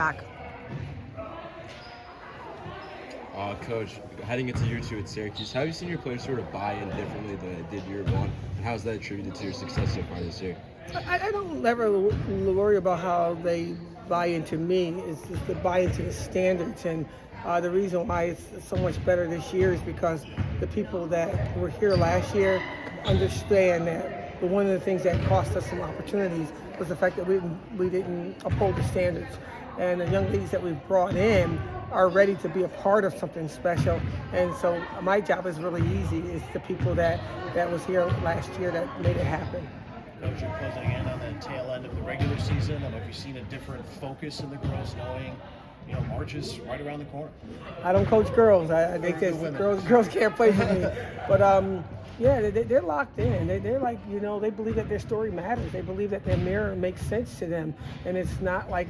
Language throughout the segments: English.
back. Coach, heading into year two at Syracuse, how have you seen your players sort of buy in differently than they did year one, and how has that attributed to your success so far this year? I don't ever worry about how they buy into me. It's just the buy into the standards. And the reason why it's so much better this year is because the people that were here last year understand that one of the things that cost us some opportunities was the fact that we didn't uphold the standards. And the young ladies that we've brought in are ready to be a part of something special. And so my job is really easy. It's the people that was here last year that made it happen. Coach, you're closing in on the tail end of the regular season. Have you seen a different focus in the girls, knowing March is right around the corner? I don't coach girls. I think that girls can't play for me. But yeah, they're locked in. They're like, they believe that their story matters. They believe that their mirror makes sense to them. And it's not like,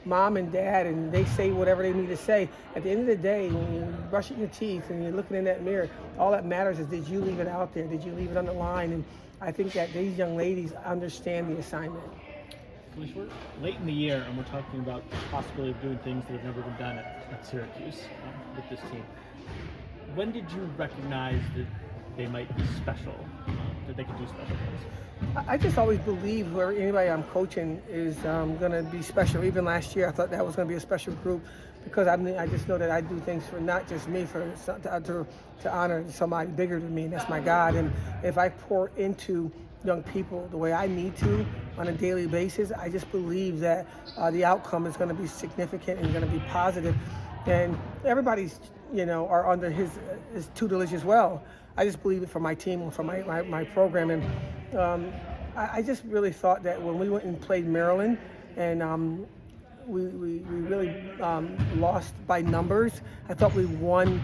mom and dad and they say whatever they need to say. At the end of the day, when you're brushing your teeth and you're looking in that mirror, all that matters is, did you leave it out there? Did you leave it on the line? And I think that these young ladies understand the assignment. Felicia, we're late in the year and we're talking about the possibility of doing things that have never been done at Syracuse with this team. When did you recognize that they might be special, that they could do special things? I just always believe anybody I'm coaching is going to be special. Even last year, I thought that was going to be a special group because I just know that I do things for not just me, to honor somebody bigger than me, and that's my God. And if I pour into young people the way I need to on a daily basis, I just believe that the outcome is going to be significant and going to be positive. And everybody's, are under his tutelage as well. I just believe it for my team and for my program. And I just really thought that when we went and played Maryland and we really lost by numbers, I thought we won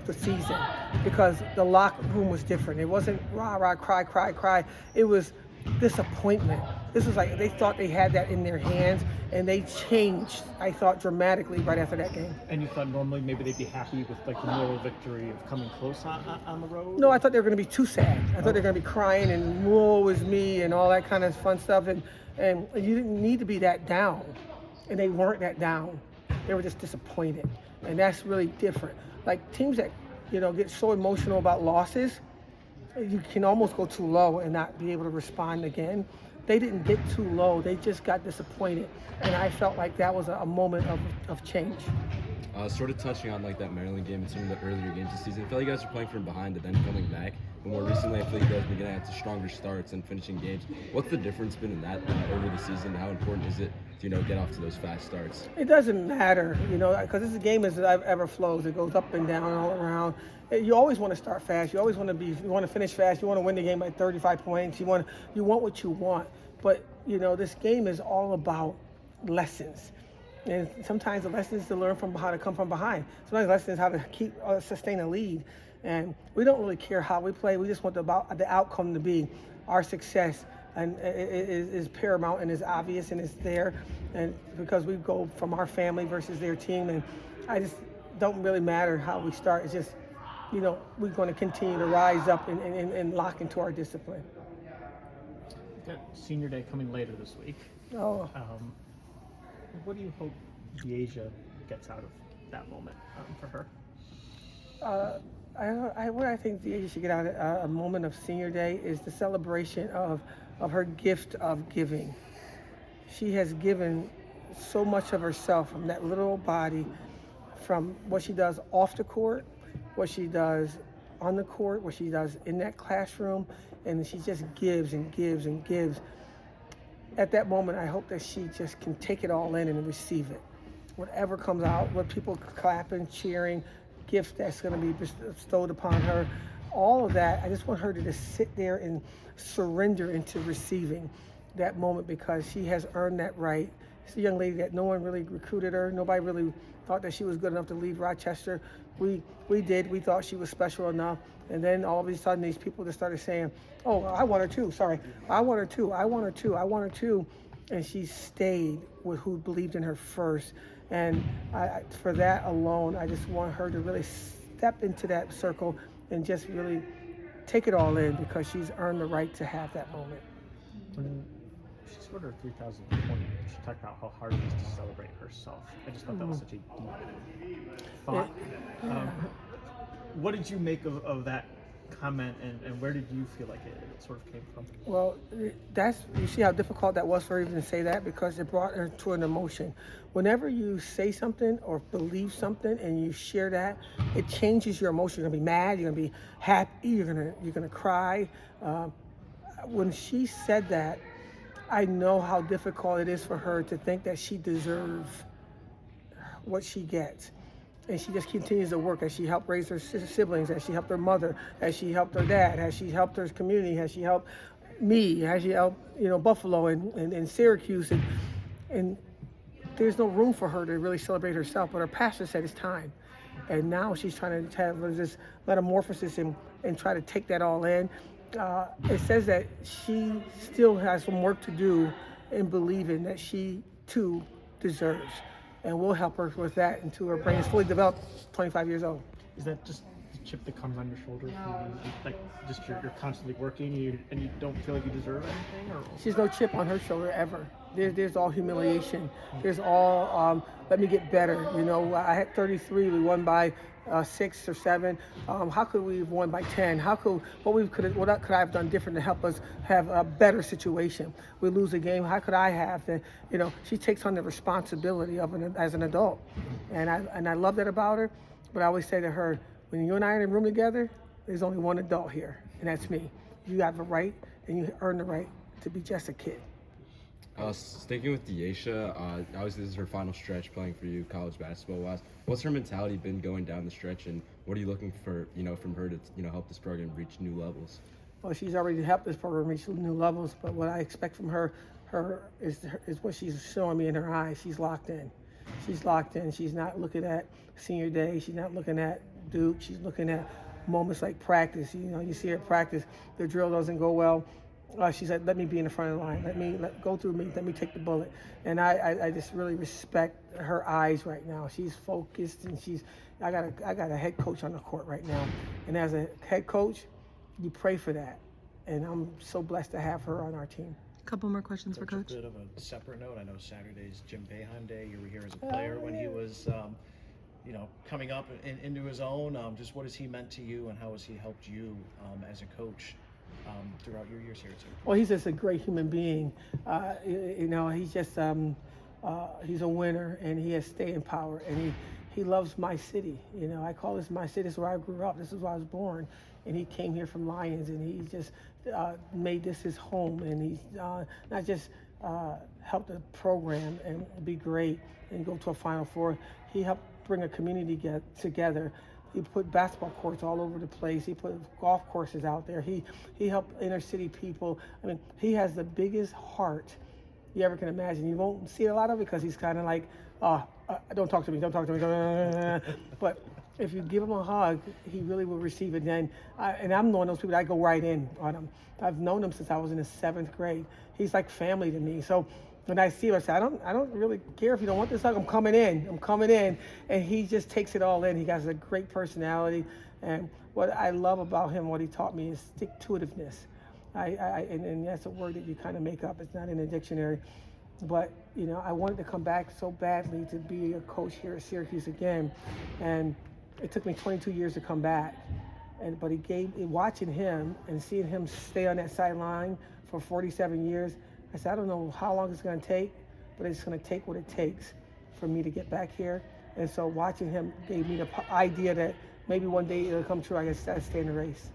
the season because the locker room was different. It wasn't rah, rah, cry, cry, cry. It was disappointment. This was like they thought they had that in their hands, and they changed, I thought, dramatically right after that game. And you thought normally maybe they'd be happy with the moral victory of coming close on the road? No, I thought they were going to be too sad. I thought they were going to be crying and woe is me and all that kind of fun stuff. And you didn't need to be that down. And they weren't that down. They were just disappointed. And that's really different. Like teams that, get so emotional about losses, you can almost go too low and not be able to respond again. They didn't get too low. They just got disappointed. And I felt like that was a moment of change. Sort of touching on that Maryland game and some of the earlier games this season, I feel like you guys are playing from behind and then coming back. But more recently, I feel like you guys have been getting out to stronger starts and finishing games. What's the difference been in that over the season? How important is it to get off to those fast starts? It doesn't matter, because this game is ever flows. It goes up and down all around. You always want to start fast. You always want to finish fast. You want to win the game by 35 points. You want what you want. But this game is all about lessons. And sometimes the lesson is to learn from how to come from behind. Sometimes the lesson is how to sustain a lead. And we don't really care how we play. We just want the outcome to be our success. And it is paramount and is obvious and is there. And because we go from our family versus their team. And I just don't really matter how we start. It's just, we're going to continue to rise up and lock into our discipline. We've got senior day coming later this week. Oh. What do you hope De'Asia gets out of that moment for her? What I think De'Asia should get out of a moment of senior day is the celebration of her gift of giving. She has given so much of herself from that little body, from what she does off the court, what she does on the court, what she does in that classroom, and she just gives and gives and gives. At that moment, I hope that she just can take it all in and receive it. Whatever comes out, what people clapping, cheering, gift that's going to be bestowed upon her, all of that, I just want her to just sit there and surrender into receiving that moment because she has earned that right. She's a young lady that no one really recruited her. Nobody really thought that she was good enough to leave Rochester. We did. We thought she was special enough. And then all of a sudden, these people just started saying, oh, I want her too. Sorry. I want her too. I want her too. I want her too. And she stayed with who believed in her first. And for that alone, I just want her to really step into that circle and just really take it all in because she's earned the right to have that moment. When she scored her 3,000th point. She talked about how hard it is to celebrate herself. I just thought that was such a deep thought. What did you make of that comment, and where did you feel like it sort of came from? Well, you see how difficult that was for her even to say that, because it brought her to an emotion. Whenever you say something or believe something and you share that, it changes your emotion. You're gonna be mad, you're gonna be happy, you're gonna cry. When she said that, I know how difficult it is for her to think that she deserves what she gets. And she just continues to work as she helped raise her siblings, as she helped her mother, as she helped her dad, as she helped her community, as she helped me, as she helped, Buffalo and Syracuse. And there's no room for her to really celebrate herself, but her pastor said it's time. And now she's trying to have this metamorphosis and try to take that all in. It says that she still has some work to do in believing that she too deserves. And we'll help her with that until her brain is fully developed, 25 years old. Is that just the chip that comes on your shoulder? Like, just you're constantly working and you don't feel like you deserve anything? Or? She's no chip on her shoulder ever. There's all humiliation. There's all, let me get better. I had 33, we won by 6 or 7. How could we have won by 10? What could I have done different to help us have a better situation? We lose a game. How could I have? She takes on the responsibility of as an adult, and I love that about her. But I always say to her, when you and I are in a room together, there's only one adult here, and that's me. You have a right, and you earn the right to be just a kid. Sticking with Deasia, obviously this is her final stretch playing for you, college basketball-wise. What's her mentality been going down the stretch, and what are you looking for, from her to, help this program reach new levels? Well, she's already helped this program reach new levels, but what I expect from her is what she's showing me in her eyes. She's locked in. She's locked in. She's not looking at senior day. She's not looking at Duke. She's looking at moments like practice. You see her at practice, the drill doesn't go well. She said, let me be in the front of the line. Go through me. Let me take the bullet. And I just really respect her eyes right now. She's focused, and I got a head coach on the court right now. And as a head coach, you pray for that. And I'm so blessed to have her on our team. Couple more questions for Coach. A bit of a separate note. I know Saturday's Jim Boeheim Day. You were here as a player when he was, coming up into his own. Just what has he meant to you, and how has he helped you as a coach throughout your years here too? Well, he's just a great human being. He's just he's a winner, and he has staying power, and he loves my city. I call this my city. This is where I grew up. This is where I was born. And he came here from Lions, and he just made this his home. And he's not just helped the program and be great and go to a Final Four. He helped bring a community together. He put basketball courts all over the place. He put golf courses out there. He helped inner city people. I mean, he has the biggest heart you ever can imagine. You won't see a lot of it because he's kind of like, don't talk to me, don't talk to me. But if you give him a hug, he really will receive it. And I'm one of those people that I go right in on him. I've known him since I was in the 7th grade. He's like family to me. So when I see him, I say, I don't really care if you don't want this hug. I'm coming in. And he just takes it all in. He has a great personality. And what I love about him, what he taught me, is stick-to-itiveness. And that's a word that you kind of make up. It's not in the dictionary. But, I wanted to come back so badly to be a coach here at Syracuse again. And it took me 22 years to come back. But watching him and seeing him stay on that sideline for 47 years, I said, I don't know how long it's going to take, but it's going to take what it takes for me to get back here. And so watching him gave me the idea that maybe one day it'll come true. I guess I'll stay in the race.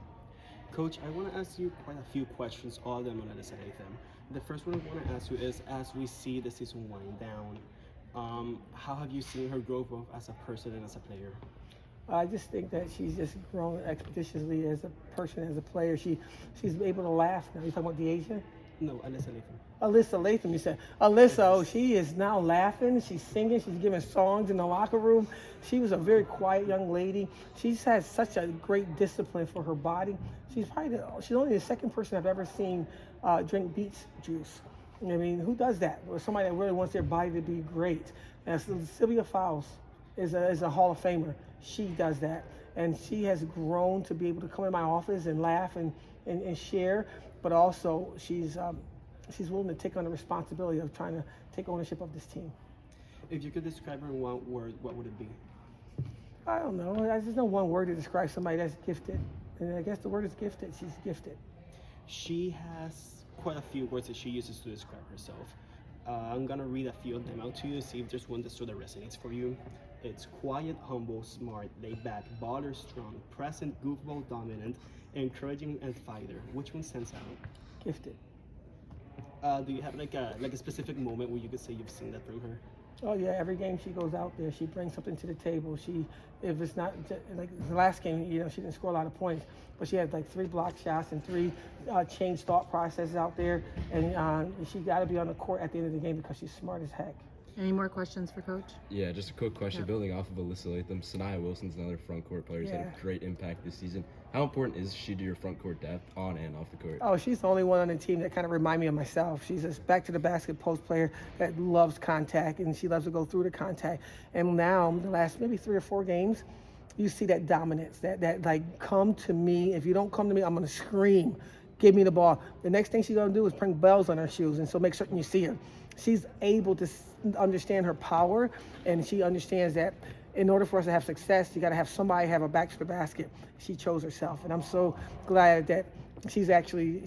Coach, I want to ask you quite a few questions, all of them on Alyssa Latham. The first one I want to ask you is, as we see the season winding down, how have you seen her grow both as a person and as a player? I just think that she's just grown expeditiously as a person, as a player. She's able to laugh now. You talking about Deasia? No, Alyssa Latham. Alyssa Latham, you said. Alyssa, she is now laughing. She's singing. She's giving songs in the locker room. She was a very quiet young lady. She's had such a great discipline for her body. She's only the second person I've ever seen drink beet juice. I mean, who does that? Or somebody that really wants their body to be great. And Sylvia Fowles is a Hall of Famer. She does that. And she has grown to be able to come in my office and laugh and share. But also, she's she's willing to take on the responsibility of trying to take ownership of this team. If you could describe her in one word, what would it be? I don't know. There's no one word to describe somebody that's gifted. And I guess the word is gifted. She's gifted. She has quite a few words that she uses to describe herself. I'm gonna read a few of them out to you, see if there's one that sort of resonates for you. It's quiet, humble, smart, laid back, baller, strong, present, goofball, dominant, encouraging, and fighter. Which one stands out? Gifted. Do you have like a specific moment where you could say you've seen that from her? Oh yeah, every game she goes out there, she brings something to the table. If it's not like the last game, she didn't score a lot of points, but she had like 3 block shots and 3 changed thought processes out there, and she got to be on the court at the end of the game because she's smart as heck. Any more questions for Coach? Yeah, just a quick question. Building off of Alyssa Latham, Sanaya Wilson's another front court player who's had Yeah. a great impact this season. How important is she to your front court depth on and off the court? Oh, she's the only one on the team that kind of remind me of myself. She's a back to the basket post player that loves contact, and she loves to go through the contact. And now, the last maybe 3 or 4 games, you see that dominance, that like, come to me. If you don't come to me, I'm gonna scream. Give me the ball. The next thing she's gonna do is bring bells on her shoes, and so make certain you see her. She's able to understand her power, and she understands that in order for us to have success, you got to have somebody have a back to the basket. She chose herself, and I'm so glad that she's actually,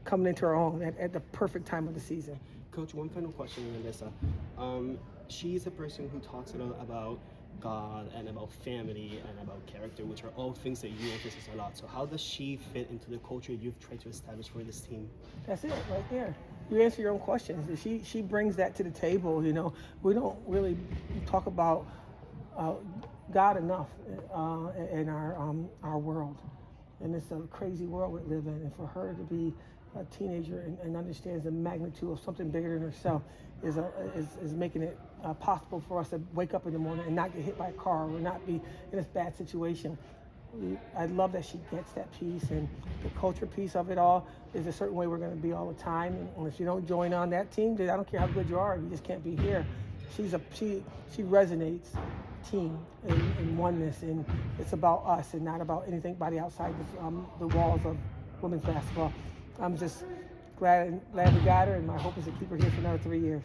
coming into her own at the perfect time of the season. Coach, one final question, Alyssa. She's a person who talks a lot about God and about family and about character, which are all things that you emphasize a lot. So how does she fit into the culture you've tried to establish for this team? That's it, right there. You answer your own questions. She brings that to the table. We don't really talk about God enough in our world, and it's a crazy world we live in. And for her to be a teenager and understands the magnitude of something bigger than herself is making it possible for us to wake up in the morning and not get hit by a car or not be in this bad situation. I love that she gets that piece, and the culture piece of it all is a certain way we're going to be all the time. And if you don't join on that team, then I don't care how good you are, you just can't be here. She resonates team and oneness, and it's about us and not about anybody outside the walls of women's basketball. I'm just glad we got her, and my hope is to keep her here for another 3 years.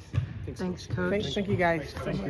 Thanks, Coach. Thank you guys so much.